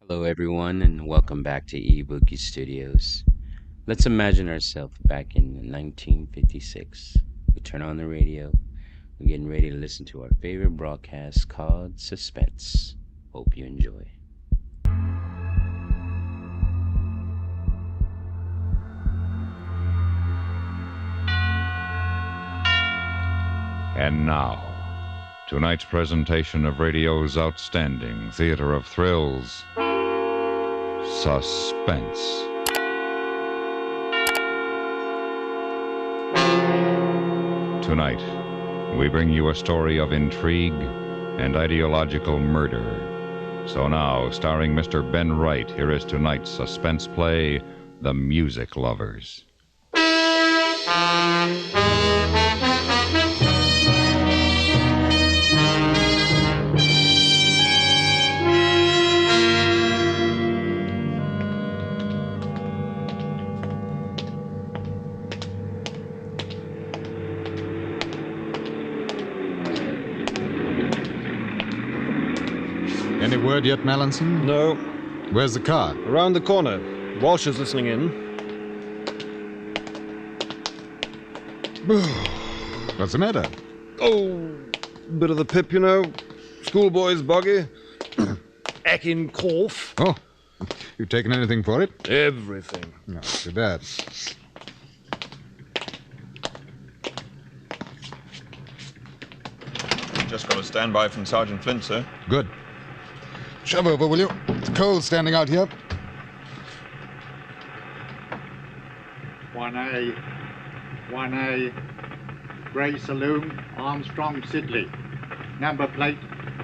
Hello, everyone, and welcome back to eBookie Studios. Let's imagine ourselves back in 1956. We turn on the radio. We're getting ready to listen to our favorite broadcast called Suspense. Hope you enjoy. And now, tonight's presentation of radio's outstanding theater of thrills, Suspense. Tonight, we bring you a story of intrigue and ideological murder. So now, starring Mr. Ben Wright, here is tonight's suspense play, The Music Lovers. Any word yet, Mallinson? No. Where's the car? Around the corner. Walsh is listening in. What's the matter? Oh, bit of the pip, you know. Schoolboy's boggy. Achin cough. Oh, you taken anything for it? Everything. No, too bad. Just got a standby from Sergeant Flint, sir. Good. Shove over, will you? It's cold standing out here. 1A, 1A, Grey Saloon, Armstrong, Sidley. Number plate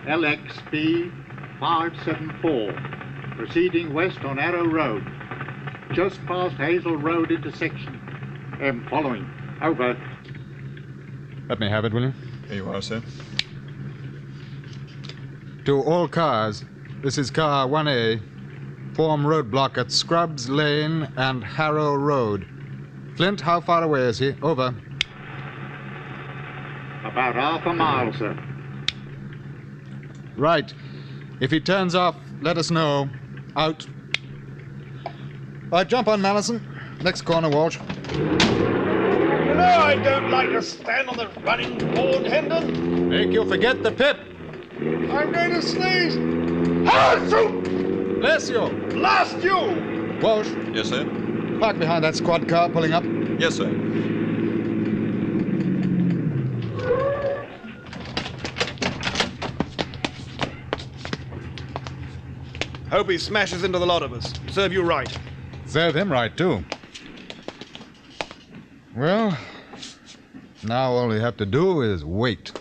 LXB 574. Proceeding west on Arrow Road. Just past Hazel Road intersection. Am following. Over. Let me have it, will you? Here you are, sir. To all cars, this is car 1A. Form roadblock at Scrubs Lane and Harrow Road. Flint, how far away is he? Over. About half a mile, sir. Right. If he turns off, let us know. Out. Right, jump on, Mallinson. Next corner, Walsh. You know I don't like to stand on the running board, Hendon. Make you forget the pip. I'm going to sneeze. Shoot! Bless you. Blast you! Walsh, Yes, sir. park behind that squad car pulling up. Yes, sir. Hope he smashes into the lot of us. Serve you right. Serve him right, too. Well, now all we have to do is wait.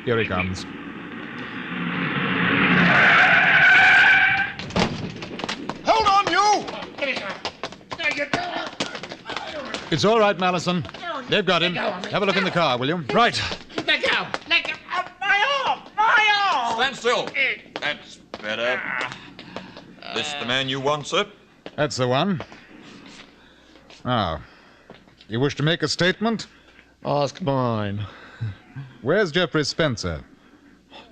Here he comes. Hold on, you! It's all right, Mallinson. They've got him. Have a look in the car, will you? Right. Let go! Let go! My arm! My arm! Stand still. That's better. This the man you want, sir? That's the one. Now, you wish to make a statement? Ask mine. Where's Jeffrey Spencer?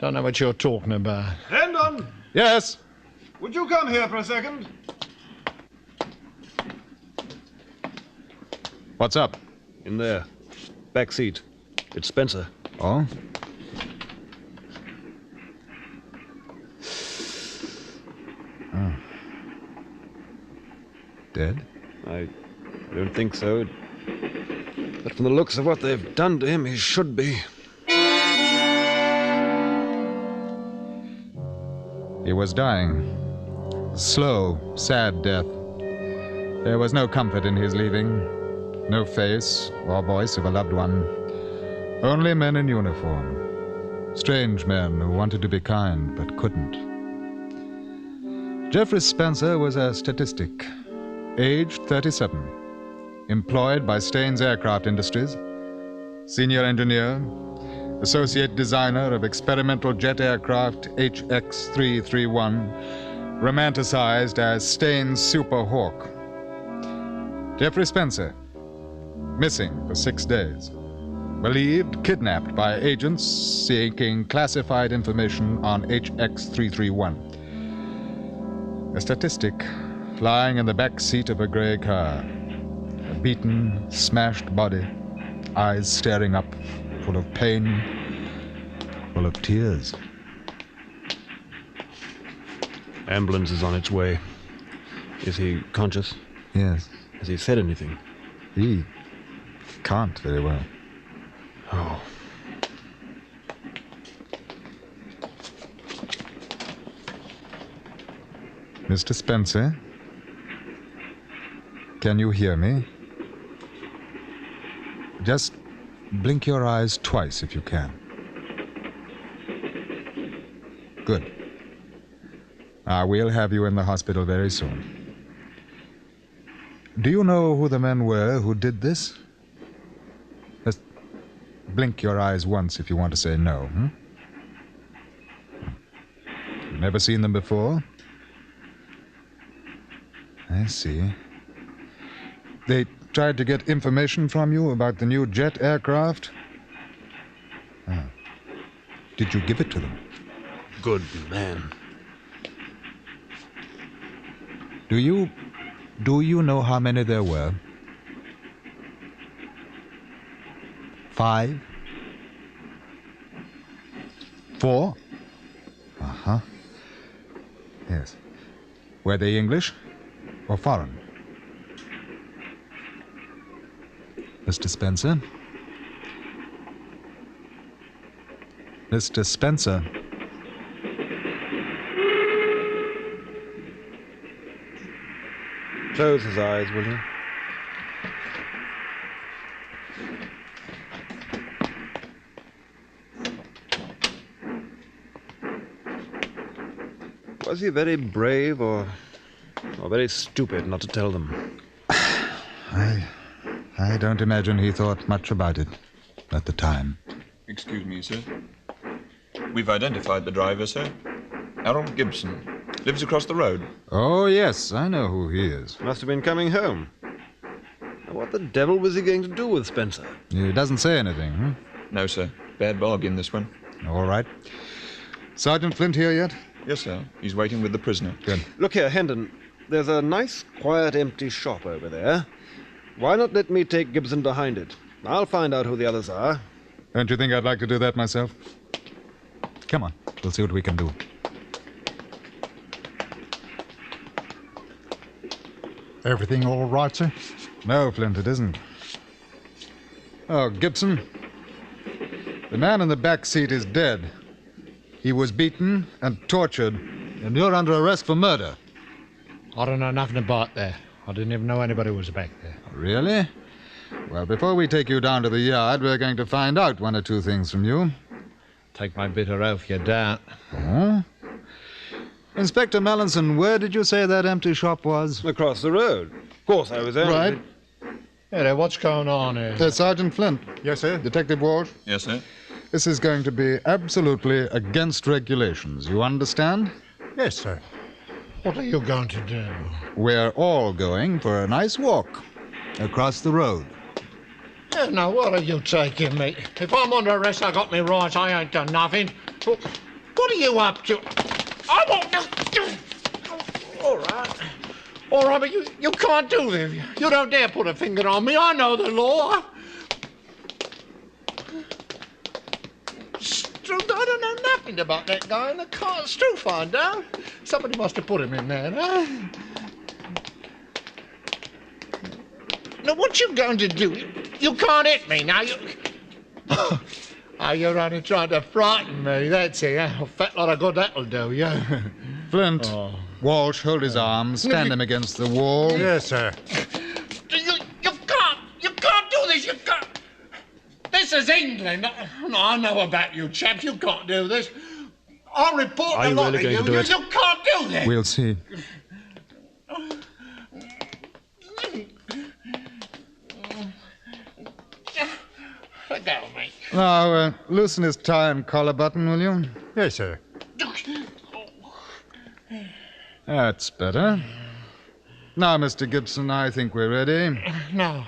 Don't know what you're talking about. Hendon! Yes? Would you come here for a second? What's up? In there. Back seat. It's Spencer. Oh? Oh. Dead? I don't think so. But from the looks of what they've done to him, he should be. He was dying. Slow, sad death. There was no comfort in his leaving. No face or voice of a loved one. Only men in uniform. Strange men who wanted to be kind but couldn't. Jeffrey Spencer was a statistic. Aged 37. Employed by Staines Aircraft Industries. Senior engineer. Associate designer of experimental jet aircraft HX-331. Romanticized as Staines Super Hawk. Jeffrey Spencer. Missing for 6 days. Believed kidnapped by agents seeking classified information on HX331. A statistic lying in the back seat of a gray car. A beaten, smashed body, eyes staring up, full of pain, full of tears. Ambulance is on its way. Is he conscious? Yes, Has he said anything? he can't very well. Oh. Mr. Spencer? Can you hear me? Just blink your eyes twice if you can. Good. I will have you in the hospital very soon. Do you know who the men were who did this? Just blink your eyes once if you want to say no. Never seen them before? I see. They tried to get information from you about the new jet aircraft? Ah. Did you give it to them? Good man. Do you know how many there were? 5? 4? Uh-huh. Yes. Were they English or foreign? Mr. Spencer? Mr. Spencer? Close his eyes, will you? Was he very brave or very stupid not to tell them? I don't imagine he thought much about it at the time. Excuse me, sir. We've identified the driver, sir. Harold Gibson. Lives across the road. Oh, yes, I know who he is. Must have been coming home. Now, what the devil was he going to do with Spencer? He doesn't say anything, No, sir. Bad bargain, this one. All right. Sergeant Flint here yet? Yes, sir. He's waiting with the prisoner. Good. Look here, Hendon. There's a nice, quiet, empty shop over there. Why not let me take Gibson behind it? I'll find out who the others are. Don't you think I'd like to do that myself? Come on, we'll see what we can do. Everything all right, sir? No, Flint, it isn't. Oh, Gibson. The man in the back seat is dead. He was beaten and tortured, and you're under arrest for murder. I don't know nothing about that. I didn't even know anybody was back there. Really? Well, before we take you down to the yard, we're going to find out one or two things from you. Take my bitter oath you don't. Oh? Inspector Mallinson, where did you say that empty shop was? Across the road. Of course, I was there. Right. Hey there, what's going on here? Sergeant Flint. Yes, sir? Detective Walsh. Yes, sir. This is going to be absolutely against regulations. You understand? Yes, sir. What are you going to do? We're all going for a nice walk across the road. Yeah, now, what are you taking me? If I'm under arrest, I got me rights. I ain't done nothing. What are you up to? I won't... All right. All right, but you can't do this. You don't dare put a finger on me. I know the law. I don't know nothing about that guy in the car. Stu found out. Somebody must have put him in there, huh? Now, what you going to do? You can't hit me now. Oh, you're only trying to frighten me. That's it. A fat lot of good that'll do, yeah. Flint, Walsh, hold his arms. Stand him against the wall. Yes, sir. You can't do this. You can't. This is England. I know about you chaps. You can't do this. I'll report Are a you lot really of going you. to do it? You can't do this. We'll see. Let go, mate. Now, loosen his tie and collar button, will you? Yes, sir. That's better. Now, Mr. Gibson, I think we're ready. No,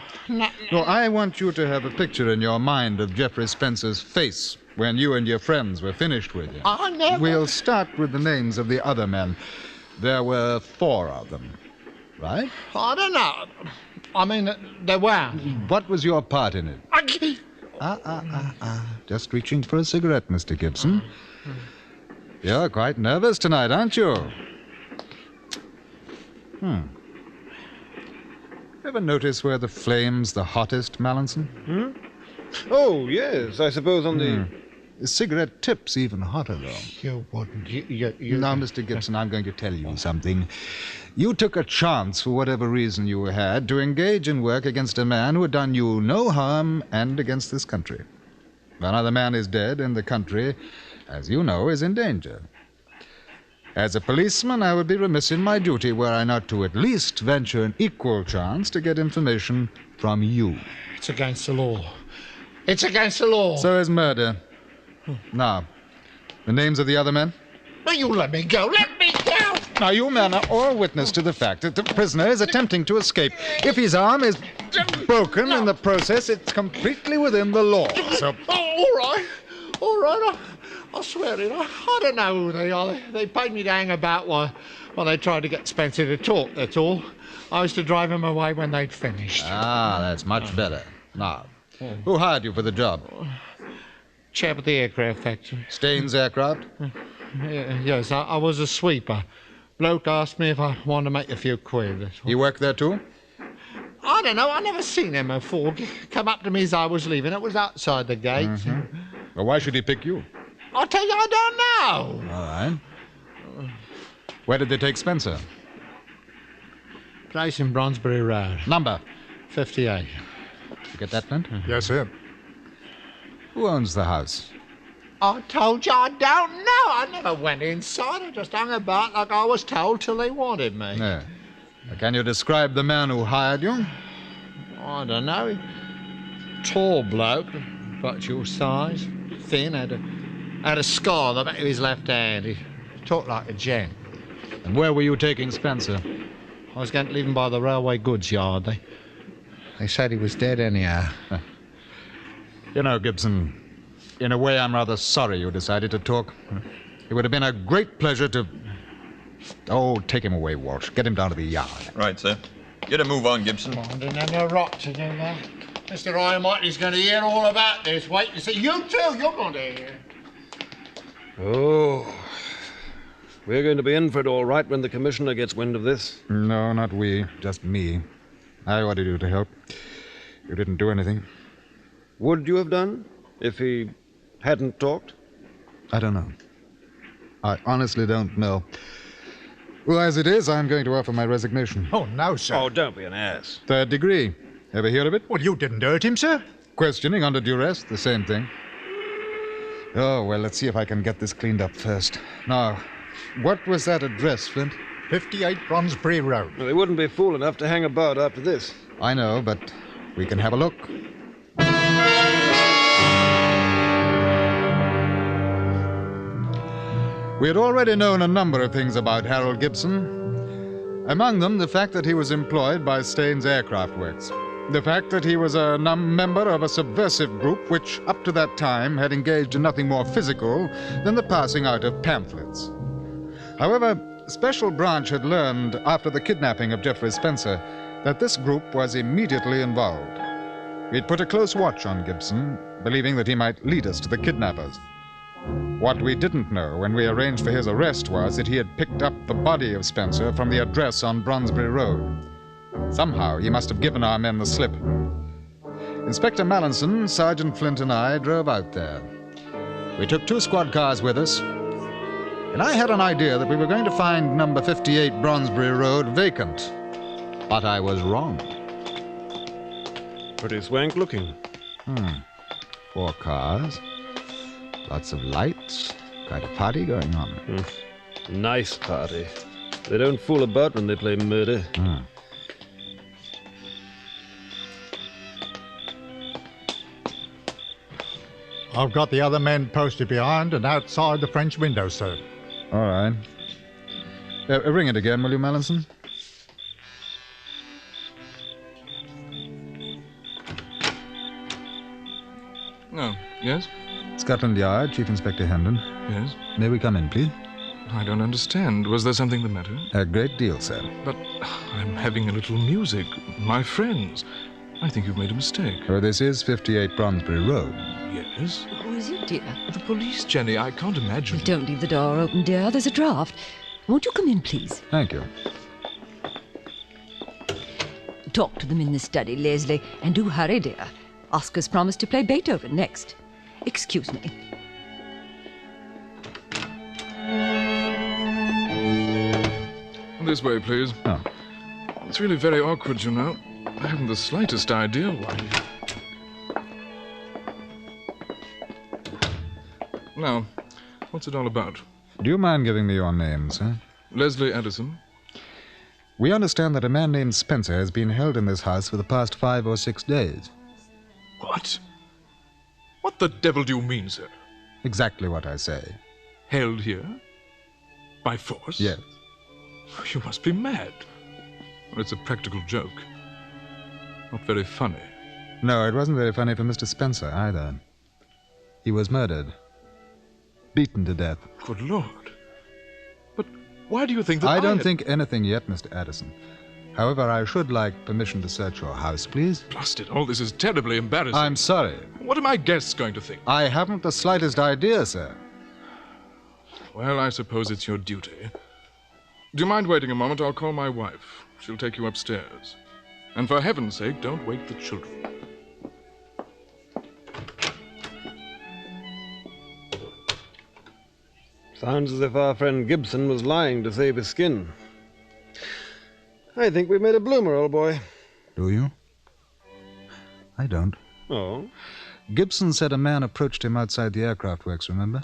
Well, I want you to have a picture in your mind of Jeffrey Spencer's face when you and your friends were finished with him. I never... We'll start with the names of the other men. There were 4 of them, right? I don't know. I mean, there were. What was your part in it? Just reaching for a cigarette, Mr. Gibson. You're quite nervous tonight, aren't you? Ever notice where the flame's the hottest, Mallinson? Oh, yes, I suppose on the... The cigarette tip's even hotter, though. You wouldn't. You... Now, Mr. Gibson, I'm going to tell you something. You took a chance, for whatever reason you had, to engage in work against a man who had done you no harm and against this country. Another man is dead, and the country, as you know, is in danger. As a policeman, I would be remiss in my duty were I not to at least venture an equal chance to get information from you. It's against the law. It's against the law. So is murder. Now, the names of the other men? Will you let me go? Let me go! Now, you men are all witness to the fact that the prisoner is attempting to escape. If his arm is broken in the process, it's completely within the law. So... Oh, all right. I swear it. I don't know who they are. They paid me to hang about while they tried to get Spencer to talk, that's all. I was to drive him away when they'd finished. Ah, that's much better. Now, who hired you for the job? Chap at the aircraft factory. Staines Aircraft? Yes, I was a sweeper. Bloke asked me if I wanted to make a few quid. That's all. You work there too? I don't know. I never seen him before. Come up to me as I was leaving. It was outside the gate. Well, why should he pick you? I'll tell you, I don't know. All right. Where did they take Spencer? Place in Bronsbury Road. Number? 58. You get that, Flint? Yes, sir. Who owns the house? I told you I don't know. I never went inside. I just hung about like I was told till they wanted me. Yeah. Can you describe the man who hired you? I don't know. Tall bloke, about your size. Thin, had a scar on the back of his left hand. He talked like a gent. And where were you taking Spencer? I was going to leave him by the railway goods yard. They said he was dead anyhow. You know, Gibson, in a way I'm rather sorry you decided to talk. It would have been a great pleasure to... Oh, take him away, Walsh. Get him down to the yard. Right, sir. Get a move on, Gibson. I didn't have no right to do that. Mr. Ironmite going to hear all about this. Wait and see. You too, you're going to hear. Oh, we're going to be in for it all right when the Commissioner gets wind of this. No, not we. Just me. I wanted you to help. You didn't do anything. Would you have done if he hadn't talked? I don't know. I honestly don't know. Well, as it is, I'm going to offer my resignation. Oh, no, sir. Oh, don't be an ass. 3rd degree. Ever hear of it? Well, you didn't hurt him, sir. Questioning under duress, the same thing. Oh, well, let's see if I can get this cleaned up first. Now, what was that address, Flint? 58 Bronsbury Road. Well, they wouldn't be fool enough to hang about after this. I know, but we can have a look. We had already known a number of things about Harold Gibson. Among them, the fact that he was employed by Staines Aircraft Works. The fact that he was a member of a subversive group which, up to that time, had engaged in nothing more physical than the passing out of pamphlets. However, Special Branch had learned, after the kidnapping of Jeffrey Spencer, that this group was immediately involved. We'd put a close watch on Gibson, believing that he might lead us to the kidnappers. What we didn't know when we arranged for his arrest was that he had picked up the body of Spencer from the address on Bronsbury Road. Somehow he must have given our men the slip. Inspector Mallinson, Sergeant Flint, and I drove out there. We took 2 squad cars with us, and I had an idea that we were going to find number 58 Bronsbury Road vacant. But I was wrong. Pretty swank looking. 4 cars, lots of lights, quite a party going on. Nice party. They don't fool about when they play murder. I've got the other men posted behind and outside the French window, sir. All right. Ring it again, will you, Mallinson? Oh, yes? Scotland Yard, Chief Inspector Hendon. Yes? May we come in, please? I don't understand. Was there something the matter? A great deal, sir. But I'm having a little music. My friends. I think you've made a mistake. Oh, this is 58 Bronsbury Road. Yes? Who is it, dear? The police, Jenny. I can't imagine. Well, don't leave the door open, dear. There's a draft. Won't you come in, please? Thank you. Talk to them in the study, Leslie. And do hurry, dear. Oscar's promised to play Beethoven next. Excuse me. This way, please. Oh. It's really very awkward, you know. I haven't the slightest idea why. Now, what's it all about? Do you mind giving me your name, sir? Leslie Addison. We understand that a man named Spencer has been held in this house for the past 5 or 6 days. What? What the devil do you mean, sir? Exactly what I say. Held here? By force? Yes. You must be mad. Well, it's a practical joke. Not very funny. No, it wasn't very funny for Mr. Spencer either. He was murdered. Beaten to death. Good Lord. But why do you think that I don't think anything yet, Mr. Addison. However, I should like permission to search your house, please. Blast it, all this is terribly embarrassing. I'm sorry. What are my guests going to think? I haven't the slightest idea, sir. Well, I suppose it's your duty. Do you mind waiting a moment? I'll call my wife. She'll take you upstairs. And for heaven's sake, don't wake the children. Sounds as if our friend Gibson was lying to save his skin. I think we've made a bloomer, old boy. Do you? I don't. Oh? Gibson said a man approached him outside the aircraft works, remember?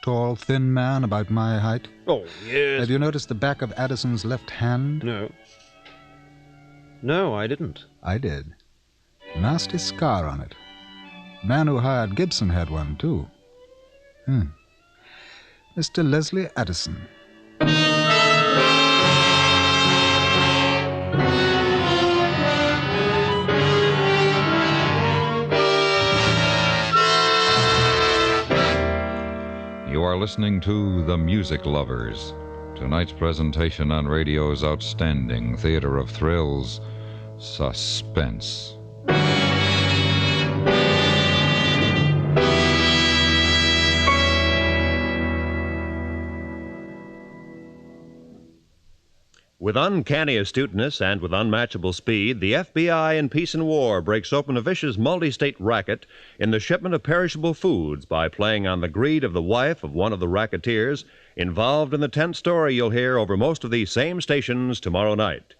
Tall, thin man, about my height. Oh, yes. Have you noticed the back of Addison's left hand? No. No, I didn't. I did. Nasty scar on it. The man who hired Gibson had one, too. Mr. Leslie Addison. You are listening to The Music Lovers, tonight's presentation on radio's outstanding theater of thrills, Suspense. With uncanny astuteness and with unmatchable speed, the FBI in Peace and War breaks open a vicious multi-state racket in the shipment of perishable foods by playing on the greed of the wife of one of the racketeers involved in the tense story you'll hear over most of these same stations tomorrow night.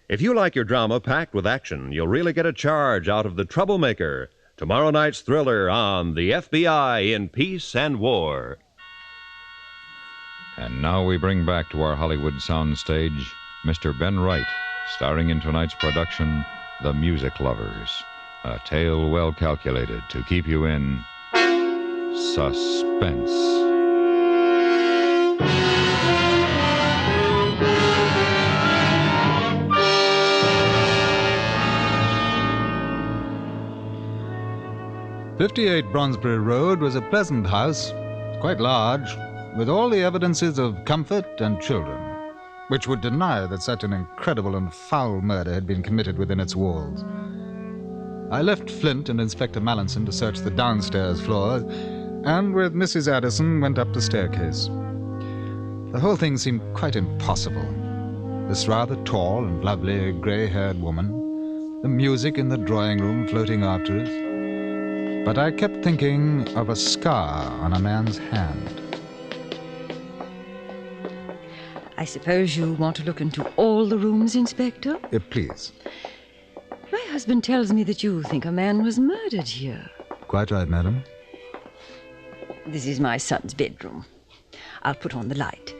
If you like your drama packed with action, you'll really get a charge out of The Troublemaker, tomorrow night's thriller on the FBI in Peace and War. And now we bring back to our Hollywood soundstage Mr. Ben Wright, starring in tonight's production, The Music Lovers, a tale well calculated to keep you in suspense. "58 Bronsbury Road was a pleasant house, quite large, with all the evidences of comfort and children, which would deny that such an incredible and foul murder had been committed within its walls. I left Flint and Inspector Mallinson to search the downstairs floors, and with Mrs. Addison went up the staircase. The whole thing seemed quite impossible. This rather tall and lovely grey-haired woman, the music in the drawing room floating after us. But I kept thinking of a scar on a man's hand. I suppose you want to look into all the rooms, Inspector? Please. My husband tells me that you think a man was murdered here. Quite right, madam. This is my son's bedroom. I'll put on the light.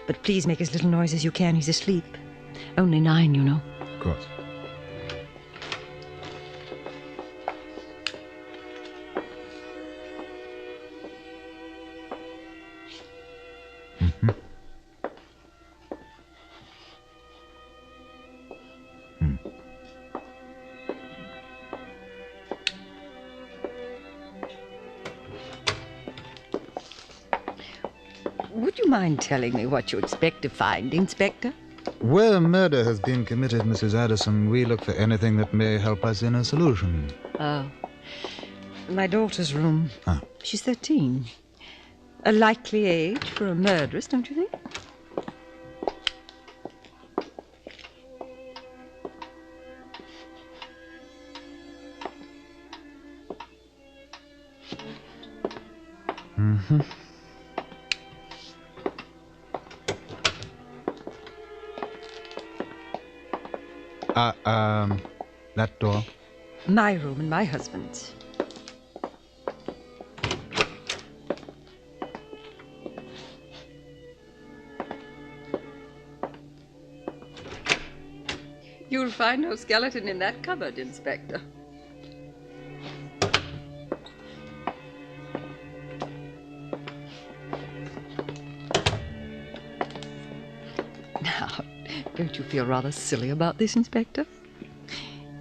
But please make as little noise as you can. He's asleep. Only 9, you know. Of course. Would you mind telling me what you expect to find, Inspector? Where a murder has been committed, Mrs. Addison, we look for anything that may help us in a solution. Oh. My daughter's room. Ah. She's 13. A likely age for a murderess, don't you think? Mm-hmm. That door? My room and my husband's. You'll find no skeleton in that cupboard, Inspector. Now, don't you feel rather silly about this, Inspector?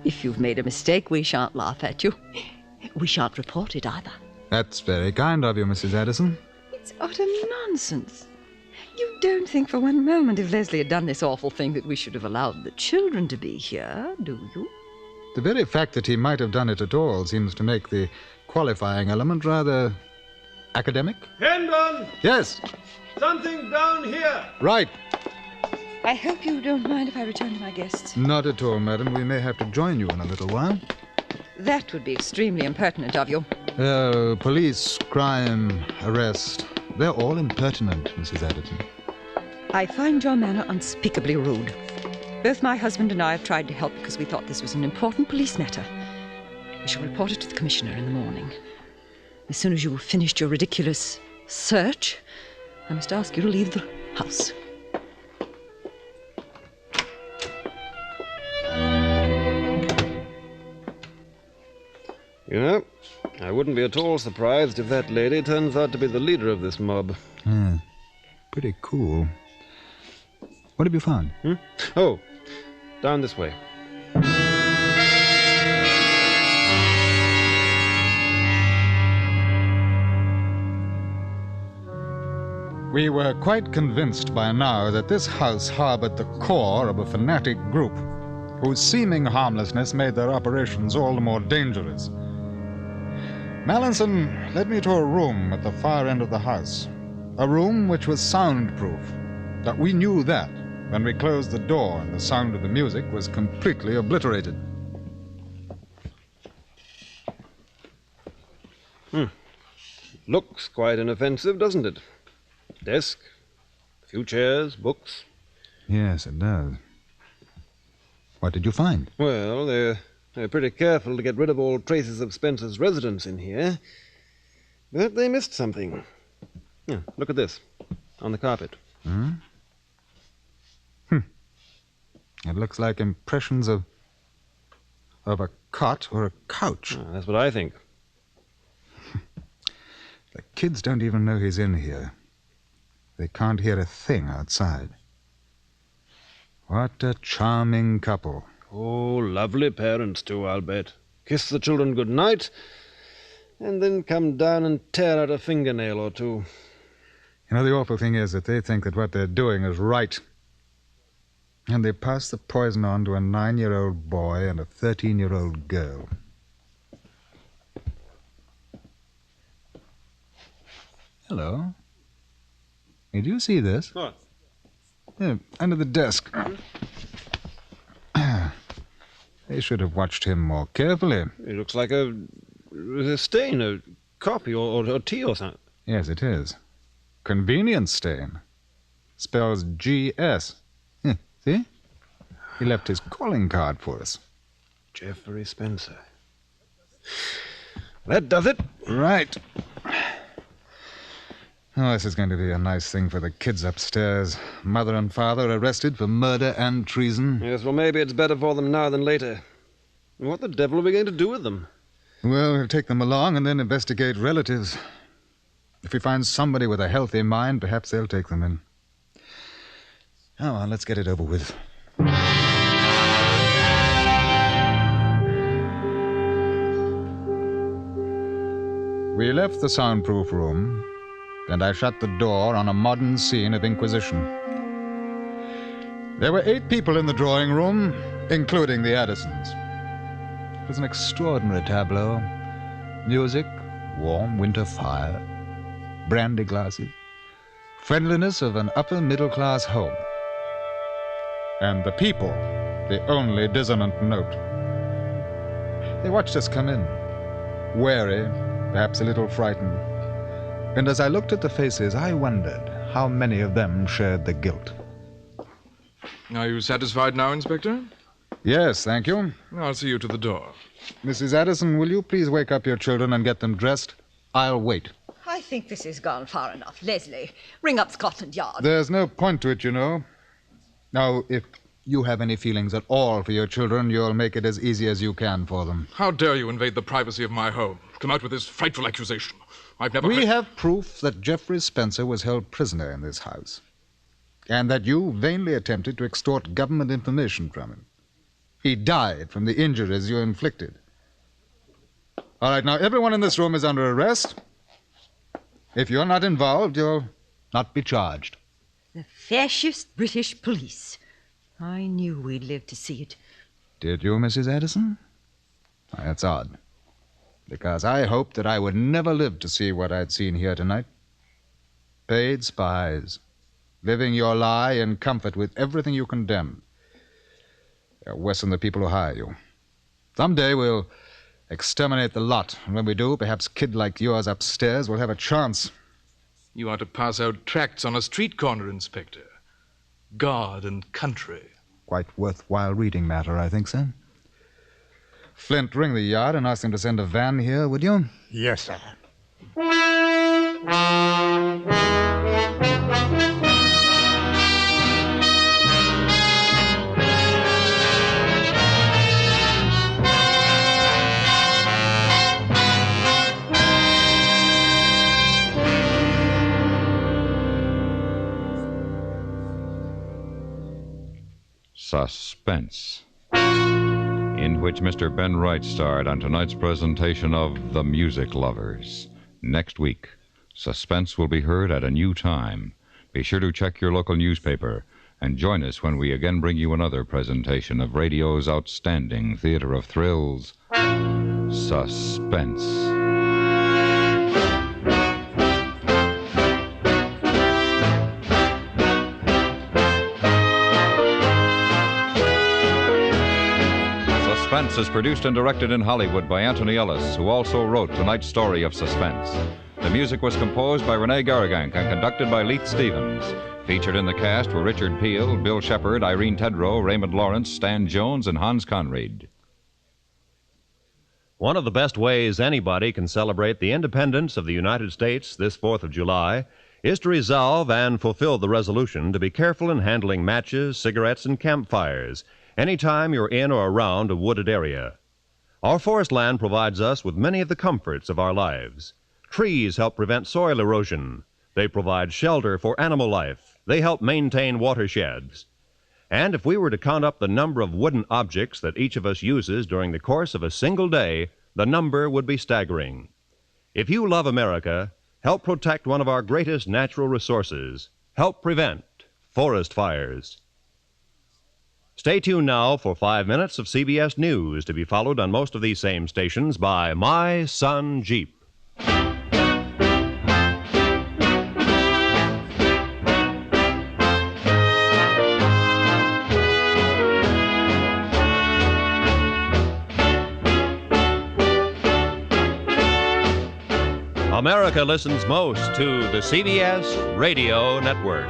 If you've made a mistake, we shan't laugh at you. We shan't report it either. That's very kind of you, Mrs. Addison. It's utter nonsense. You don't think for one moment if Leslie had done this awful thing that we should have allowed the children to be here, do you? The very fact that he might have done it at all seems to make the qualifying element rather academic. Hendon! Yes. Something down here! Right. I hope you don't mind if I return to my guests. Not at all, madam. We may have to join you in a little while. That would be extremely impertinent of you. Police, crime, arrest. They're all impertinent, Mrs. Addison. I find your manner unspeakably rude. Both my husband and I have tried to help because we thought this was an important police matter. We shall report it to the Commissioner in the morning. As soon as you have finished your ridiculous search, I must ask you to leave the house. You know, I wouldn't be at all surprised if that lady turns out to be the leader of this mob. Pretty cool. What have you found? Oh, down this way. We were quite convinced by now that this house harbored the core of a fanatic group whose seeming harmlessness made their operations all the more dangerous. Mallinson led me to a room at the far end of the house, a room which was soundproof. But we knew that when we closed the door and the sound of the music was completely obliterated. Looks quite inoffensive, doesn't it? Desk, a few chairs, books. Yes, it does. What did you find? Well, they're pretty careful to get rid of all traces of Spencer's residence in here. But they missed something. Yeah, look at this, on the carpet. It looks like impressions of a cot or a couch. That's what I think. The kids don't even know he's in here. They can't hear a thing outside. What a charming couple. Oh, lovely parents, too, I'll bet. Kiss the children good night, and then come down and tear out a fingernail or two. You know, the awful thing is that they think that what they're doing is right. And they pass the poison on to a 9-year-old boy and a 13-year-old girl. Hello. Did you see this? What? Yeah, under the desk. They should have watched him more carefully. It looks like a stain, a coffee or tea or something. Yes, it is. Convenience stain. Spells G.S. See? He left his calling card for us. Geoffrey Spencer. That does it. Right. Oh, this is going to be a nice thing for the kids upstairs. Mother and father arrested for murder and treason. Yes, well, maybe it's better for them now than later. What the devil are we going to do with them? Well, we'll take them along and then investigate relatives. If we find somebody with a healthy mind, perhaps they'll take them in. Oh, well, let's get it over with. We left the soundproof room, and I shut the door on a modern scene of inquisition. There were 8 people in the drawing room, including the Addisons. It was an extraordinary tableau. Music, warm winter fire, brandy glasses, friendliness of an upper-middle-class home. And the people, the only dissonant note. They watched us come in, wary, perhaps a little frightened. And as I looked at the faces, I wondered how many of them shared the guilt. Are you satisfied now, Inspector? Yes, thank you. I'll see you to the door. Mrs. Addison, will you please wake up your children and get them dressed? I'll wait. I think this has gone far enough. Leslie, ring up Scotland Yard. There's no point to it, you know. Now, if you have any feelings at all for your children, you'll make it as easy as you can for them. How dare you invade the privacy of my home? Come out with this frightful accusation. I've never... We have proof that Geoffrey Spencer was held prisoner in this house, and that you vainly attempted to extort government information from him. He died from the injuries you inflicted. All right, now, everyone in this room is under arrest. If you're not involved, you'll not be charged. The fascist British police. I knew we'd live to see it. Did you, Mrs. Addison? That's odd, because I hoped that I would never live to see what I'd seen here tonight. Paid spies, living your lie in comfort with everything you condemn. They're worse than the people who hire you. Someday we'll exterminate the lot, and when we do, perhaps a kid like yours upstairs will have a chance. You ought to pass out tracts on a street corner, Inspector. God and country. Quite worthwhile reading matter, I think, sir. Flint, ring the yard and ask them to send a van here, would you? Yes, sir. Suspense, in which Mr. Ben Wright starred on tonight's presentation of The Music Lovers. Next week, Suspense will be heard at a new time. Be sure to check your local newspaper and join us when we again bring you another presentation of radio's outstanding theater of thrills, Suspense. Suspense is produced and directed in Hollywood by Anthony Ellis, who also wrote tonight's story of Suspense. The music was composed by Renee Garrigank and conducted by Leith Stevens. Featured in the cast were Richard Peel, Bill Shepard, Irene Tedrow, Raymond Lawrence, Stan Jones, and Hans Conried. One of the best ways anybody can celebrate the independence of the United States this 4th of July is to resolve and fulfill the resolution to be careful in handling matches, cigarettes, and campfires anytime you're in or around a wooded area. Our forest land provides us with many of the comforts of our lives. Trees help prevent soil erosion. They provide shelter for animal life. They help maintain watersheds. And if we were to count up the number of wooden objects that each of us uses during the course of a single day, the number would be staggering. If you love America, help protect one of our greatest natural resources. Help prevent forest fires. Stay tuned now for 5 minutes of CBS News, to be followed on most of these same stations by My Son Jeep. America listens most to the CBS Radio Network.